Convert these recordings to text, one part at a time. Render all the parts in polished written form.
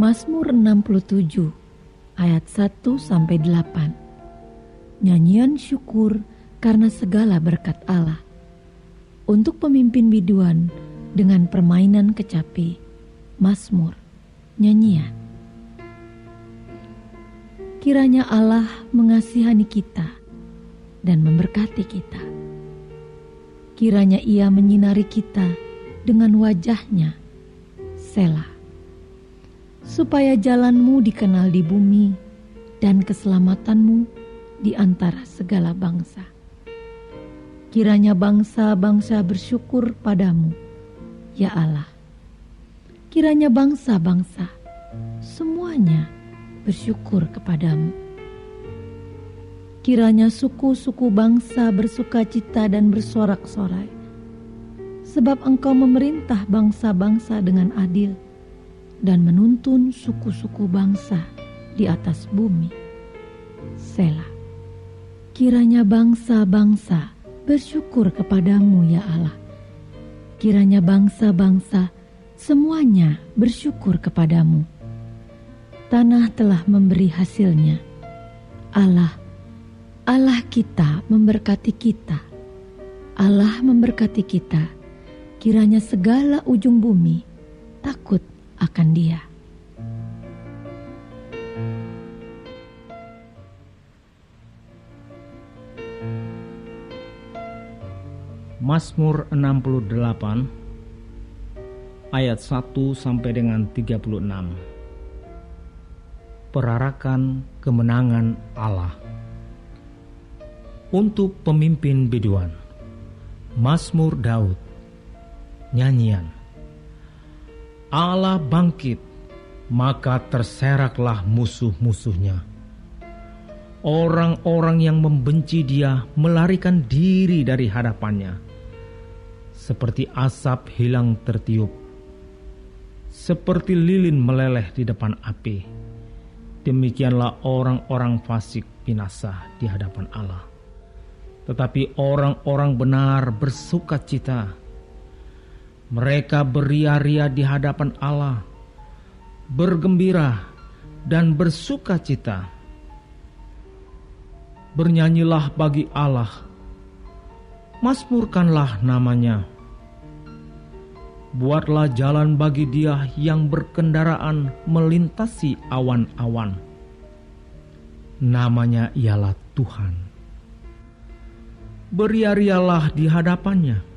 Mazmur 67 ayat 1-8. Nyanyian syukur karena segala berkat Allah. Untuk pemimpin biduan dengan permainan kecapi. Mazmur, nyanyian. Kiranya Allah mengasihani kita dan memberkati kita. Kiranya Ia menyinari kita dengan wajah-Nya. Selah. Supaya jalanmu dikenal di bumi dan keselamatanmu di antara segala bangsa. Kiranya bangsa-bangsa bersyukur padamu, ya Allah. Kiranya bangsa-bangsa semuanya bersyukur kepadamu. Kiranya suku-suku bangsa bersukacita dan bersorak-sorai, sebab Engkau memerintah bangsa-bangsa dengan adil dan menuntun suku-suku bangsa di atas bumi. Selah. Kiranya bangsa-bangsa bersyukur kepadamu, ya Allah. Kiranya bangsa-bangsa semuanya bersyukur kepadamu. Tanah telah memberi hasilnya. Allah kita memberkati kita. Allah memberkati kita. Kiranya segala ujung bumi takut akan Dia. Mazmur 68 ayat 1 sampai dengan 36. Perarakan kemenangan Allah. Untuk pemimpin biduan. Mazmur Daud. Nyanyian. Allah bangkit, maka terseraklah musuh-musuhnya. Orang-orang yang membenci Dia melarikan diri dari hadapannya. Seperti asap hilang tertiup, seperti lilin meleleh di depan api. Demikianlah orang-orang fasik binasa di hadapan Allah. Tetapi orang-orang benar bersukacita. Mereka beria-ria di hadapan Allah, bergembira dan bersukacita. Bernyanyilah bagi Allah, mazmurkanlah namanya. Buatlah jalan bagi Dia yang berkendaraan melintasi awan-awan. Namanya ialah Tuhan. Beria-rialah di hadapannya.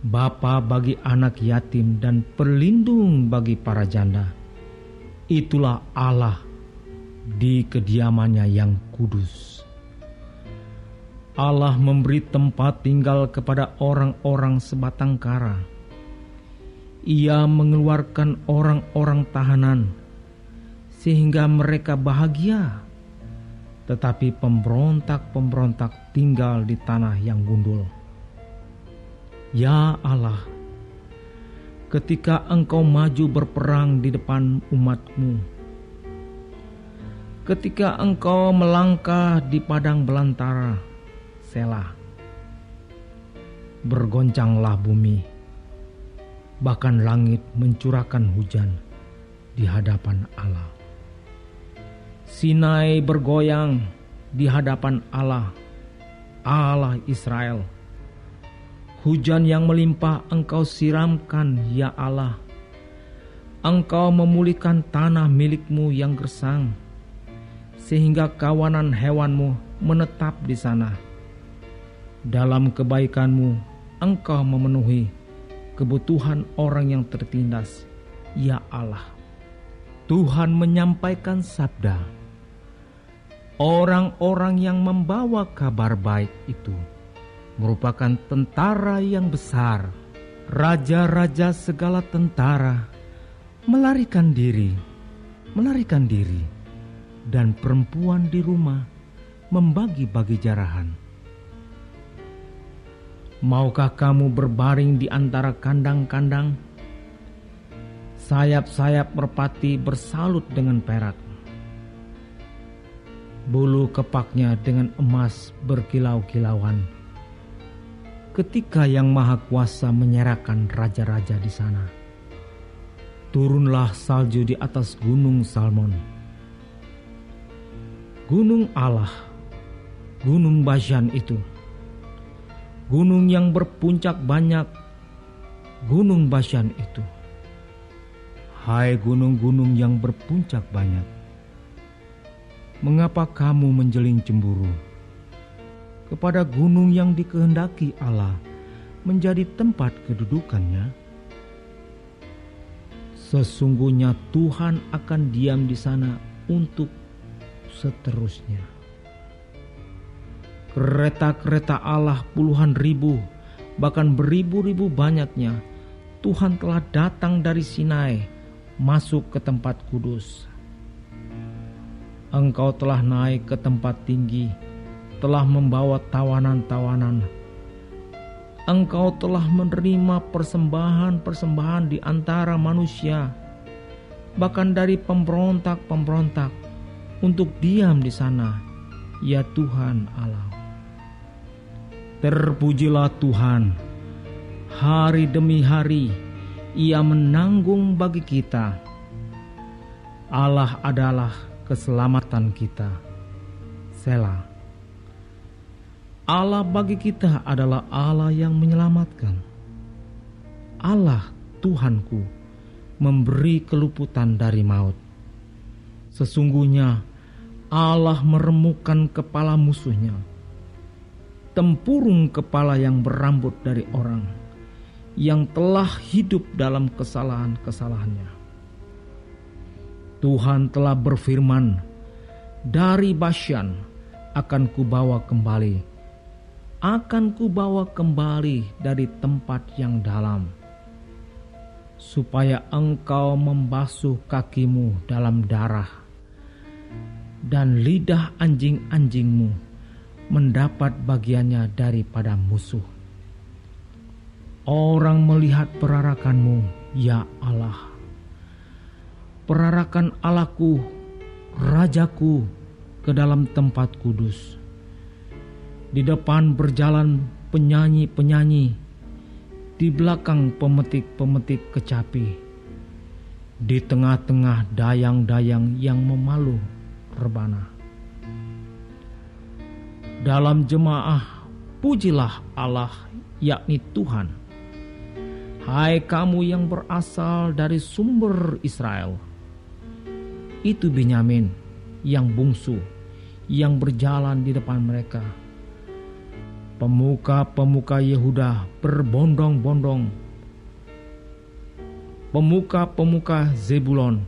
Bapa bagi anak yatim dan pelindung bagi para janda. Itulah Allah di kediamannya yang kudus. Allah memberi tempat tinggal kepada orang-orang sebatang kara. Ia mengeluarkan orang-orang tahanan sehingga mereka bahagia. Tetapi pemberontak-pemberontak tinggal di tanah yang gundul. Ya Allah, ketika Engkau maju berperang di depan umat-Mu, ketika Engkau melangkah di padang belantara, Selah, bergoncanglah bumi, bahkan langit mencurahkan hujan di hadapan Allah. Sinai bergoyang di hadapan Allah, Allah Israel. Hujan yang melimpah Engkau siramkan, ya Allah. Engkau memulihkan tanah milik-Mu yang gersang, sehingga kawanan hewan-Mu menetap di sana. Dalam kebaikan-Mu Engkau memenuhi kebutuhan orang yang tertindas, ya Allah. Tuhan menyampaikan sabda. Orang-orang yang membawa kabar baik itu merupakan tentara yang besar. Raja-raja segala tentara melarikan diri, dan perempuan di rumah membagi-bagi jarahan. Maukah kamu berbaring di antara kandang-kandang? Sayap-sayap merpati bersalut dengan perak. Bulu kepaknya dengan emas berkilau-kilauan. Ketika Yang Maha Kuasa menyerahkan raja-raja di sana. Turunlah salju di atas gunung Salmon, gunung Allah, gunung Bashan itu, gunung yang berpuncak banyak, gunung Bashan itu. Hai gunung-gunung yang berpuncak banyak, mengapa kamu menjeling cemburu kepada gunung yang dikehendaki Allah menjadi tempat kedudukannya? Sesungguhnya Tuhan akan diam di sana untuk seterusnya. Kereta-kereta Allah puluhan ribu, bahkan beribu-ribu banyaknya, Tuhan telah datang dari Sinai, masuk ke tempat kudus. Engkau telah naik ke tempat tinggi, telah membawa tawanan-tawanan. Engkau telah menerima persembahan-persembahan di antara manusia, bahkan dari pemberontak-pemberontak, untuk diam di sana, ya Tuhan Allah. Terpujilah Tuhan, hari demi hari Ia menanggung bagi kita. Allah adalah keselamatan kita. Selah. Allah bagi kita adalah Allah yang menyelamatkan. Allah Tuhanku memberi keluputan dari maut. Sesungguhnya Allah meremukkan kepala musuhnya, tempurung kepala yang berambut dari orang yang telah hidup dalam kesalahan-kesalahannya. Tuhan telah berfirman, dari Bashan akan kubawa kembali, dari tempat yang dalam, supaya engkau membasuh kakimu dalam darah, dan lidah anjing-anjingmu mendapat bagiannya daripada musuh. Orang melihat perarakanmu, ya Allah, perarakan Allahku, Rajaku, ke dalam tempat kudus. Di depan berjalan penyanyi-penyanyi, di belakang pemetik-pemetik kecapi, di tengah-tengah dayang-dayang yang memalu rebana. Dalam jemaah, pujilah Allah, yakni Tuhan. Hai kamu yang berasal dari sumber Israel. Itu Benyamin yang bungsu, yang berjalan di depan mereka. Pemuka-pemuka Yehuda berbondong-bondong, pemuka-pemuka Zebulon,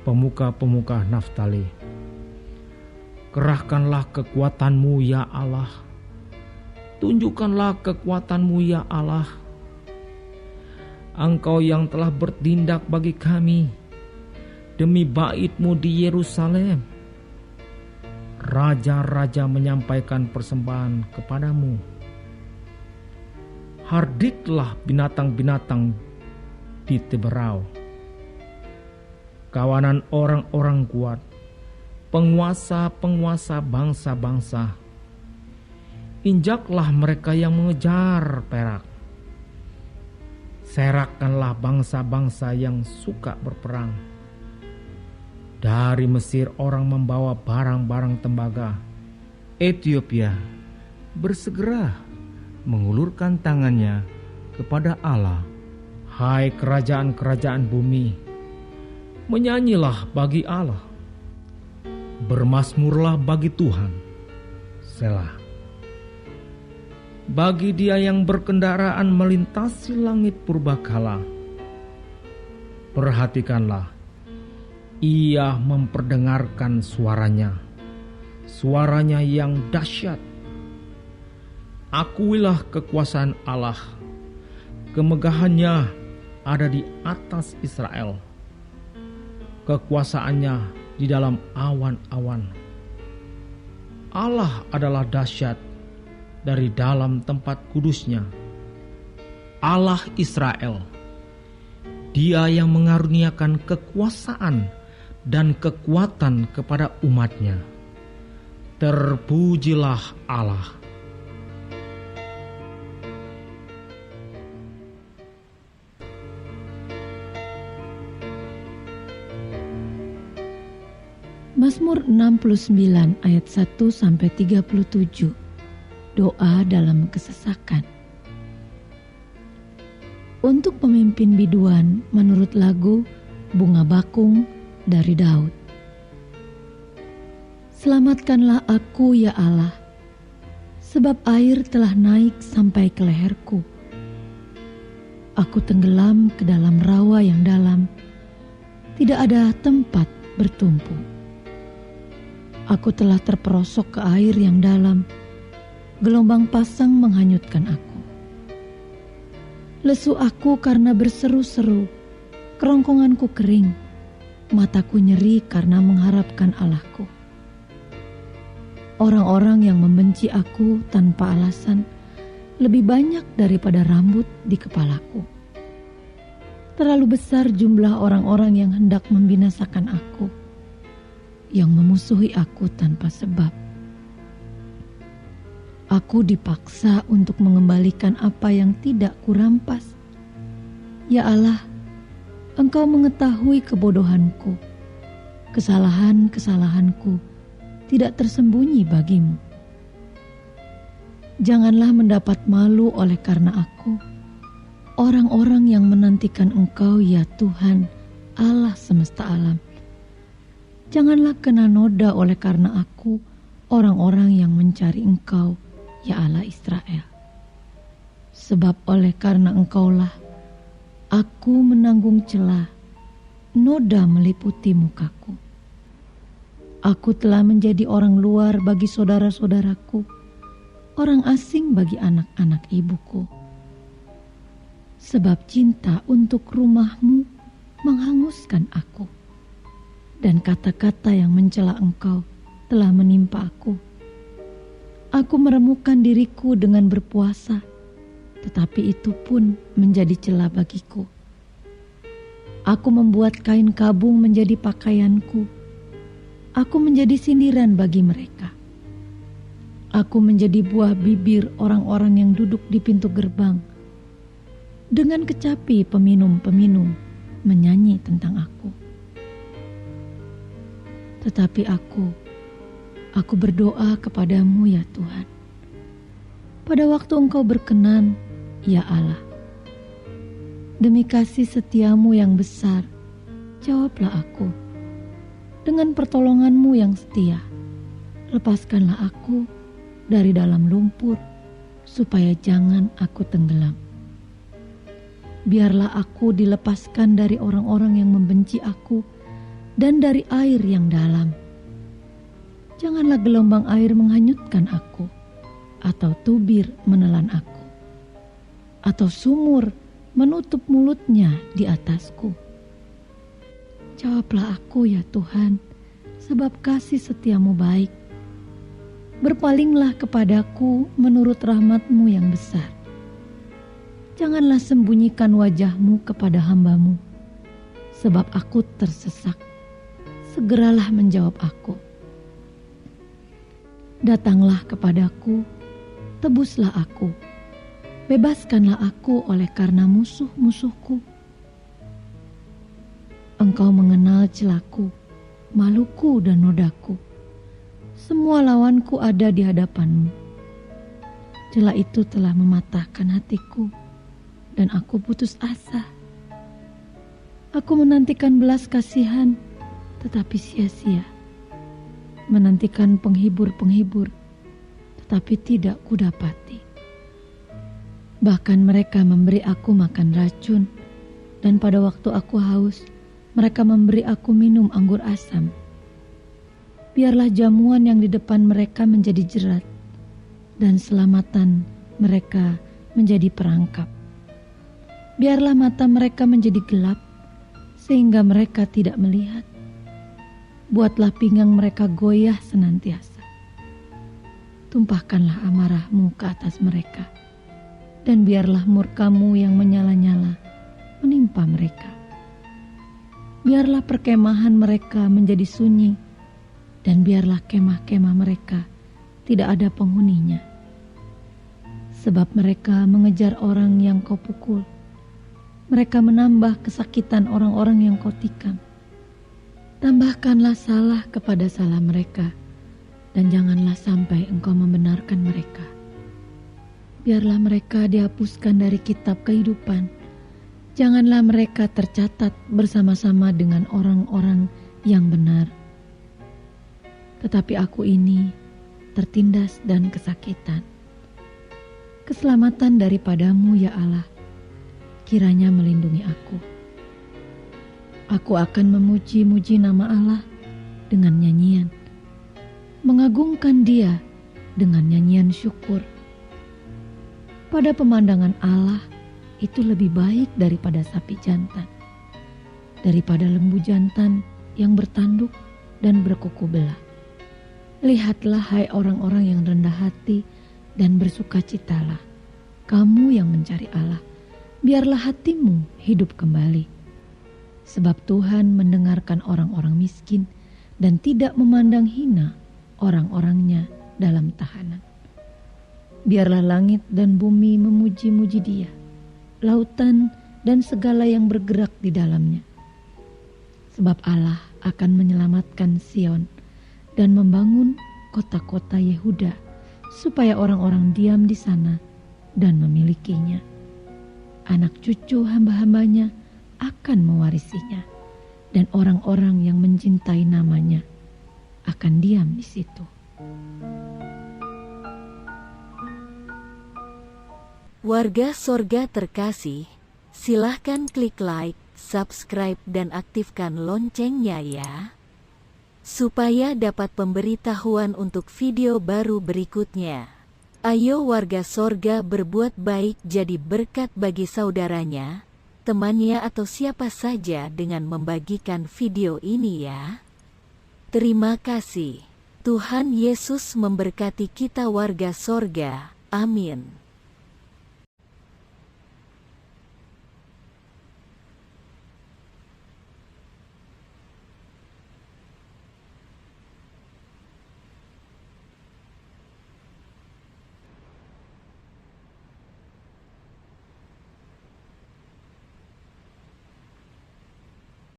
pemuka-pemuka Naftali. Kerahkanlah kekuatanmu ya Allah, tunjukkanlah kekuatanmu ya Allah. Engkau yang telah bertindak bagi kami demi bait-Mu di Yerusalem. Raja-raja menyampaikan persembahan kepadamu. Hardiklah binatang-binatang di teberau. Kawanan orang-orang kuat, penguasa-penguasa bangsa-bangsa, injaklah mereka yang mengejar perak. Serakkanlah bangsa-bangsa yang suka berperang. Dari Mesir orang membawa barang-barang tembaga. Ethiopia bersegera mengulurkan tangannya kepada Allah. Hai kerajaan-kerajaan bumi, menyanyilah bagi Allah, bermazmurlah bagi Tuhan. Selah. Bagi Dia yang berkendaraan melintasi langit purbakala, perhatikanlah, Ia memperdengarkan suaranya yang dahsyat. Akuilah kekuasaan Allah, kemegahannya ada di atas Israel, kekuasaannya di dalam awan-awan. Allah adalah dahsyat dari dalam tempat kudusnya. Allah Israel, Dia yang mengaruniakan kekuasaan dan kekuatan kepada umatnya. Terpujilah Allah. Mazmur 69 ayat 1-37. Doa dalam kesesakan. Untuk pemimpin biduan menurut lagu Bunga Bakung dari Daud. Selamatkanlah aku ya Allah, sebab air telah naik sampai ke leherku. Aku tenggelam ke dalam rawa yang dalam, tidak ada tempat bertumpu. Aku telah terperosok ke air yang dalam, gelombang pasang menghanyutkan aku. Lesu aku karena berseru-seru, kerongkonganku kering, mataku nyeri karena mengharapkan Allahku. Orang-orang yang membenci aku tanpa alasan lebih banyak daripada rambut di kepalaku. Terlalu besar jumlah orang-orang yang hendak membinasakan aku, yang memusuhi aku tanpa sebab. Aku dipaksa untuk mengembalikan apa yang tidak kurampas. Ya Allah, Engkau mengetahui kebodohanku. Kesalahan-kesalahanku tidak tersembunyi bagimu. Janganlah mendapat malu oleh karena aku, orang-orang yang menantikan Engkau ya Tuhan, Allah semesta alam. Janganlah kena noda oleh karena aku, orang-orang yang mencari Engkau, ya Allah Israel. Sebab oleh karena Engkaulah aku menanggung celah, noda meliputi mukaku. Aku telah menjadi orang luar bagi saudara-saudaraku, orang asing bagi anak-anak ibuku. Sebab cinta untuk rumah-Mu menghanguskan aku, dan kata-kata yang mencela Engkau telah menimpa aku. Aku meremukan diriku dengan berpuasa, tetapi itu pun menjadi celah bagiku. Aku membuat kain kabung menjadi pakaianku. Aku menjadi sindiran bagi mereka. Aku menjadi buah bibir orang-orang yang duduk di pintu gerbang. Dengan kecapi peminum-peminum menyanyi tentang aku. Tetapi aku berdoa kepadamu ya Tuhan. Pada waktu Engkau berkenan, ya Allah. Demi kasih setiamu yang besar, jawablah aku. Dengan pertolonganmu yang setia, lepaskanlah aku dari dalam lumpur, supaya jangan aku tenggelam. Biarlah aku dilepaskan dari orang-orang yang membenci aku, dan dari air yang dalam. Janganlah gelombang air menghanyutkan aku, atau tubir menelan aku, atau sumur menutup mulutnya di atasku. Jawablah aku ya Tuhan, sebab kasih setiamu baik. Berpalinglah kepadaku menurut rahmat-Mu yang besar. Janganlah sembunyikan wajah-Mu kepada hamba-Mu, sebab aku tersesak. Segeralah menjawab aku. Datanglah kepadaku, tebuslah aku, bebaskanlah aku oleh karena musuh-musuhku. Engkau mengenal celaku, maluku dan nodaku. Semua lawanku ada di hadapan-Mu. Celah itu telah mematahkan hatiku, dan aku putus asa. Aku menantikan belas kasihan, tetapi sia-sia. Menantikan penghibur-penghibur, tetapi tidak kudapati. Bahkan mereka memberi aku makan racun, dan pada waktu aku haus, mereka memberi aku minum anggur asam. Biarlah jamuan yang di depan mereka menjadi jerat, dan selamatan mereka menjadi perangkap. Biarlah mata mereka menjadi gelap, sehingga mereka tidak melihat. Buatlah pinggang mereka goyah senantiasa. Tumpahkanlah amarah-Mu ke atas mereka, dan biarlah murka-Mu yang menyala-nyala menimpa mereka. Biarlah perkemahan mereka menjadi sunyi, dan biarlah kemah-kemah mereka tidak ada penghuninya. Sebab mereka mengejar orang yang Kau pukul. Mereka menambah kesakitan orang-orang yang Kau tikam. Tambahkanlah salah kepada salah mereka, dan janganlah sampai Engkau membenarkan mereka. Biarlah mereka dihapuskan dari kitab kehidupan. Janganlah mereka tercatat bersama-sama dengan orang-orang yang benar. Tetapi aku ini tertindas dan kesakitan. Keselamatan daripadamu ya Allah, kiranya melindungi aku. Aku akan memuji-muji nama Allah dengan nyanyian, mengagungkan Dia dengan nyanyian syukur. Pada pemandangan Allah itu lebih baik daripada sapi jantan, daripada lembu jantan yang bertanduk dan berkuku belah. Lihatlah hai orang-orang yang rendah hati dan bersukacitalah, kamu yang mencari Allah, biarlah hatimu hidup kembali. Sebab Tuhan mendengarkan orang-orang miskin dan tidak memandang hina orang-orangnya dalam tahanan. Biarlah langit dan bumi memuji-muji Dia, lautan dan segala yang bergerak di dalamnya. Sebab Allah akan menyelamatkan Sion dan membangun kota-kota Yehuda, supaya orang-orang diam di sana dan memilikinya. Anak cucu hamba-hambanya akan mewarisinya, dan orang-orang yang mencintai namanya akan diam di situ. Warga Sorga terkasih, silahkan klik like, subscribe, dan aktifkan loncengnya ya, supaya dapat pemberitahuan untuk video baru berikutnya. Ayo warga Sorga berbuat baik, jadi berkat bagi saudaranya, temannya, atau siapa saja dengan membagikan video ini ya. Terima kasih. Tuhan Yesus memberkati kita warga Sorga. Amin.